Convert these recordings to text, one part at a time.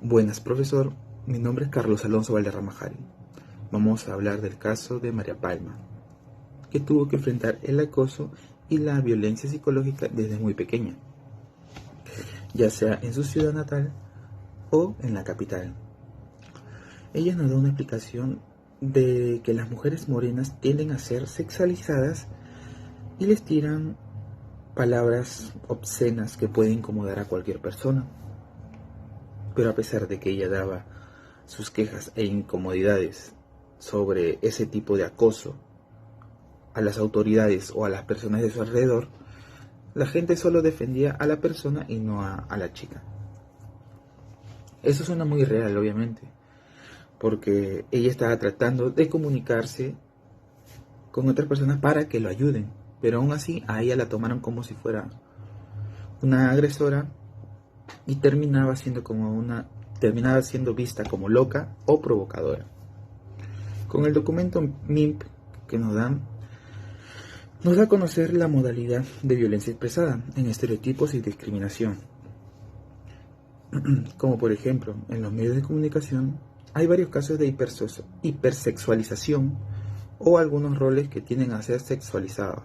Buenas, profesor. Mi nombre es Carlos Alonso Valderrama. Vamos a hablar del caso de María Palma, que tuvo que enfrentar el acoso y la violencia psicológica desde muy pequeña, ya sea en su ciudad natal o en la capital. Ella nos da una explicación de que las mujeres morenas tienden a ser sexualizadas y les tiran palabras obscenas que pueden incomodar a cualquier persona. Pero a pesar de que ella daba sus quejas e incomodidades sobre ese tipo de acoso a las autoridades o a las personas de su alrededor, la gente solo defendía a la persona y no a la chica. Eso suena muy real, obviamente, porque ella estaba tratando de comunicarse con otras personas para que lo ayuden, pero aún así a ella la tomaron como si fuera una agresora y terminaba siendo vista como loca o provocadora. Con el documento MIMP que nos da a conocer la modalidad de violencia expresada en estereotipos y discriminación. Como por ejemplo, en los medios de comunicación hay varios casos de hipersexualización o algunos roles que tienden a ser sexualizados.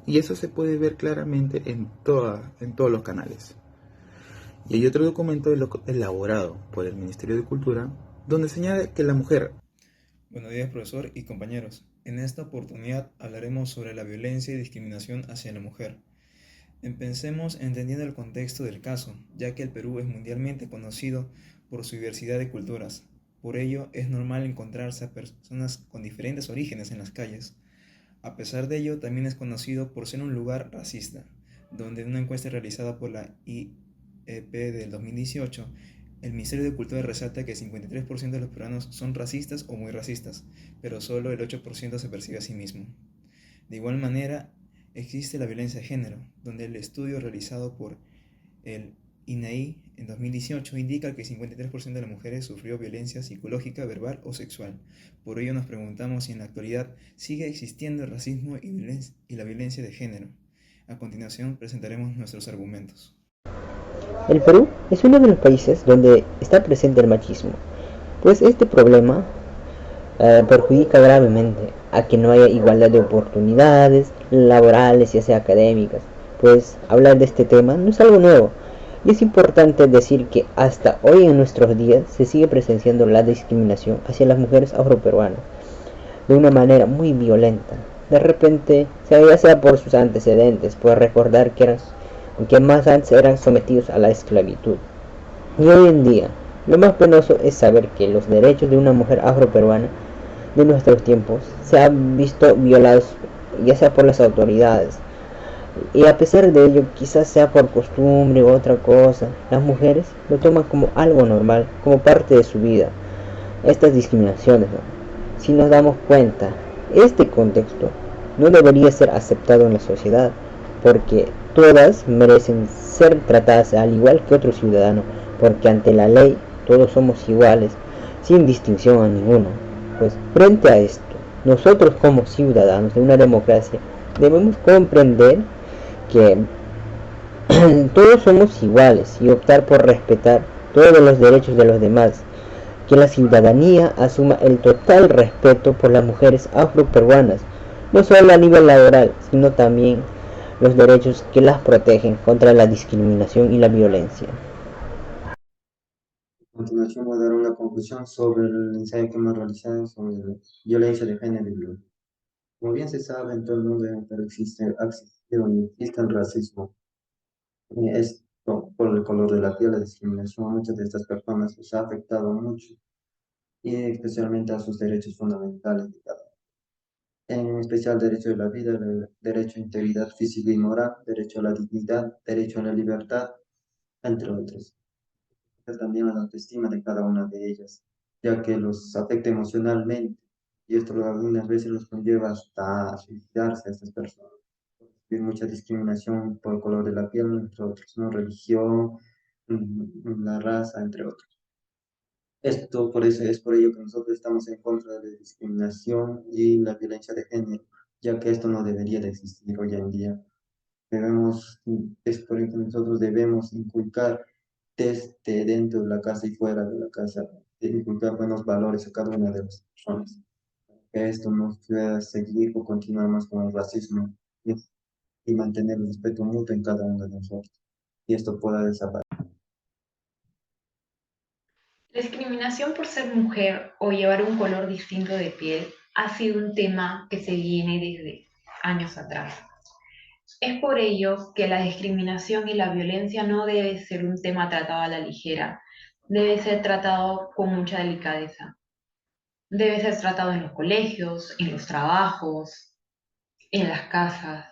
Y eso se puede ver claramente en todos los canales. Y hay otro documento elaborado por el Ministerio de Cultura donde señala que la mujer. Buenos días, profesor y compañeros. En esta oportunidad hablaremos sobre la violencia y discriminación hacia la mujer. Empecemos entendiendo el contexto del caso, ya que el Perú es mundialmente conocido por su diversidad de culturas. Por ello, es normal encontrarse a personas con diferentes orígenes en las calles. A pesar de ello, también es conocido por ser un lugar racista, donde en una encuesta realizada por la IEP del 2018, el Ministerio de Cultura resalta que el 53% de los peruanos son racistas o muy racistas, pero solo el 8% se percibe a sí mismo. De igual manera, existe la violencia de género, donde el estudio realizado por el INAI en 2018 indica que el 53% de las mujeres sufrió violencia psicológica, verbal o sexual. Por ello nos preguntamos si en la actualidad sigue existiendo el racismo y la violencia de género. A continuación presentaremos nuestros argumentos. El Perú es uno de los países donde está presente el machismo, pues este problema perjudica gravemente a que no haya igualdad de oportunidades laborales, ya sea académicas, pues hablar de este tema no es algo nuevo, y es importante decir que hasta hoy en nuestros días se sigue presenciando la discriminación hacia las mujeres afroperuanas de una manera muy violenta. De repente, ya sea por sus antecedentes, por recordar que más antes eran sometidos a la esclavitud. Y hoy en día, lo más penoso es saber que los derechos de una mujer afroperuana de nuestros tiempos se han visto violados, ya sea por las autoridades. Y a pesar de ello, quizás sea por costumbre u otra cosa, las mujeres lo toman como algo normal, como parte de su vida. Estas discriminaciones, ¿no? Si nos damos cuenta, este contexto no debería ser aceptado en la sociedad, porque todas merecen ser tratadas al igual que otro ciudadano, porque ante la ley todos somos iguales, sin distinción a ninguno. Pues frente a esto, nosotros como ciudadanos de una democracia debemos comprender que todos somos iguales y optar por respetar todos los derechos de los demás, que la ciudadanía asuma el total respeto por las mujeres afroperuanas, no solo a nivel laboral, sino también los derechos que las protegen contra la discriminación y la violencia. A continuación voy a dar una conclusión sobre el ensayo que hemos realizado sobre la violencia de género y violencia. Como bien se sabe, en todo el mundo ha existido y existe el racismo. Y esto, por el color de la piel, la discriminación a muchas de estas personas les ha afectado mucho, y especialmente a sus derechos fundamentales, en especial derecho de la vida, derecho a integridad física y moral, derecho a la dignidad, derecho a la libertad, entre otros. También a la autoestima de cada una de ellas, ya que los afecta emocionalmente, y esto algunas veces los conlleva hasta suicidarse a estas personas. Hay mucha discriminación por el color de la piel, entre otros, ¿no? Religión, la raza, entre otros. Esto por eso es por ello que nosotros estamos en contra de la discriminación y la violencia de género, ya que esto no debería de existir hoy en día. Es por ello que nosotros debemos inculcar desde dentro de la casa y fuera de la casa, de inculcar buenos valores a cada una de las personas. Que esto no pueda seguir o continuar más con el racismo y, y mantener el respeto mutuo en cada uno de nosotros. Y esto pueda desaparecer. La discriminación por ser mujer o llevar un color distinto de piel ha sido un tema que se viene desde años atrás. Es por ello que la discriminación y la violencia no debe ser un tema tratado a la ligera, debe ser tratado con mucha delicadeza. Debe ser tratado en los colegios, en los trabajos, en las casas.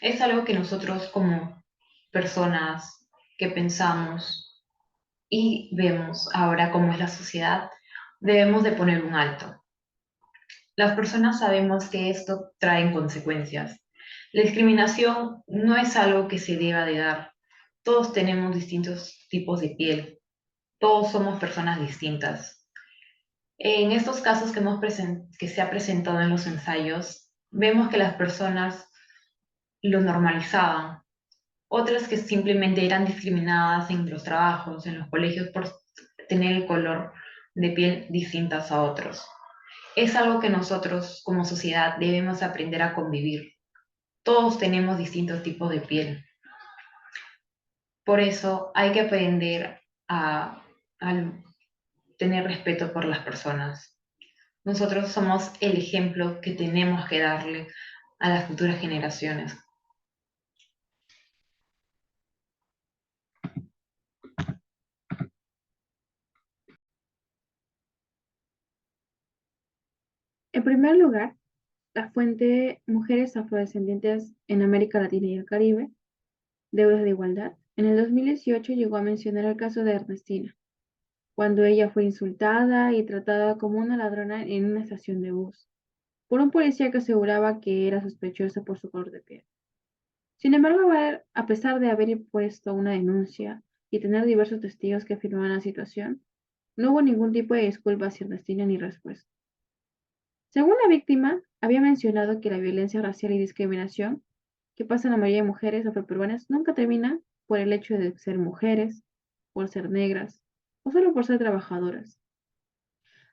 Es algo que nosotros como personas que pensamos y vemos ahora cómo es la sociedad, debemos de poner un alto. Las personas sabemos que esto trae consecuencias. La discriminación no es algo que se deba de dar. Todos tenemos distintos tipos de piel. Todos somos personas distintas. En estos casos que se ha presentado en los ensayos, vemos que las personas lo normalizaban. Otras que simplemente eran discriminadas en los trabajos, en los colegios por tener el color de piel distintas a otros. Es algo que nosotros como sociedad debemos aprender a convivir. Todos tenemos distintos tipos de piel. Por eso hay que aprender a tener respeto por las personas. Nosotros somos el ejemplo que tenemos que darle a las futuras generaciones. En primer lugar, la fuente Mujeres afrodescendientes en América Latina y el Caribe, Deudas de Igualdad, en el 2018 llegó a mencionar el caso de Ernestina, cuando ella fue insultada y tratada como una ladrona en una estación de bus, por un policía que aseguraba que era sospechosa por su color de piel. Sin embargo, a pesar de haber impuesto una denuncia y tener diversos testigos que afirmaban la situación, no hubo ningún tipo de disculpa hacia Ernestina ni respuesta. Según la víctima, había mencionado que la violencia racial y discriminación que pasa en la mayoría de mujeres afroperuanas nunca termina por el hecho de ser mujeres, por ser negras o solo por ser trabajadoras.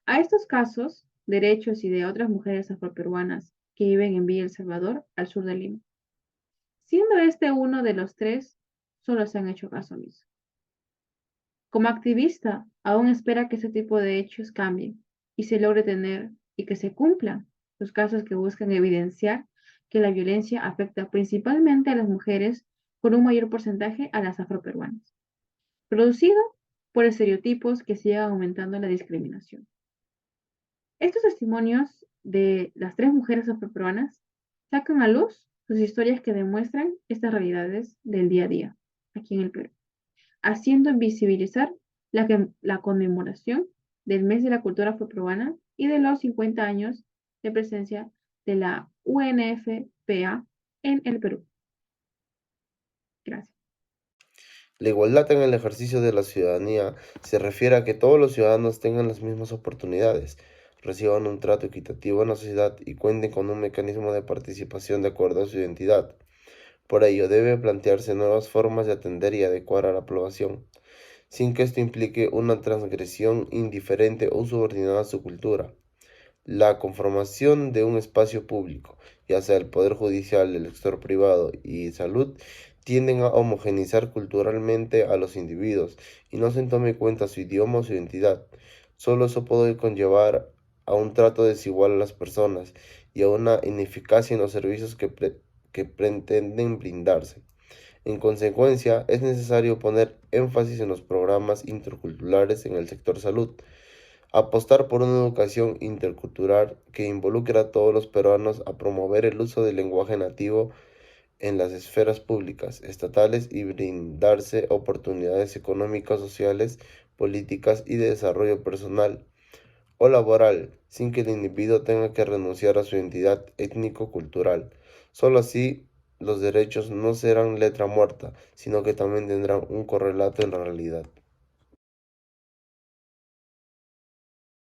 A estos casos, derechos y de otras mujeres afroperuanas que viven en Villa El Salvador, al sur de Lima. Siendo este uno de los tres, solo se han hecho caso omiso. Como activista, aún espera que ese tipo de hechos cambien y se logre tener y que se cumplan los casos que buscan evidenciar que la violencia afecta principalmente a las mujeres con un mayor porcentaje a las afroperuanas, producido por estereotipos que sigan aumentando la discriminación. Estos testimonios de las tres mujeres afroperuanas sacan a luz sus historias que demuestran estas realidades del día a día aquí en el Perú, haciendo visibilizar la conmemoración del Mes de la Cultura Afroperuana y de los 50 años de presencia de la UNFPA en el Perú. Gracias. La igualdad en el ejercicio de la ciudadanía se refiere a que todos los ciudadanos tengan las mismas oportunidades, reciban un trato equitativo en la sociedad y cuenten con un mecanismo de participación de acuerdo a su identidad. Por ello, debe plantearse nuevas formas de atender y adecuar a la población, sin que esto implique una transgresión indiferente o subordinada a su cultura. La conformación de un espacio público, ya sea el Poder Judicial, el sector privado y salud, tienden a homogeneizar culturalmente a los individuos y no se tome en cuenta su idioma o su identidad. Solo eso puede conllevar a un trato desigual a las personas y a una ineficacia en los servicios que pretenden brindarse. En consecuencia, es necesario poner énfasis en los programas interculturales en el sector salud, apostar por una educación intercultural que involucre a todos los peruanos a promover el uso del lenguaje nativo en las esferas públicas, estatales y brindarse oportunidades económicas, sociales, políticas y de desarrollo personal o laboral, sin que el individuo tenga que renunciar a su identidad étnico-cultural. Solo así los derechos no serán letra muerta, sino que también tendrán un correlato en la realidad.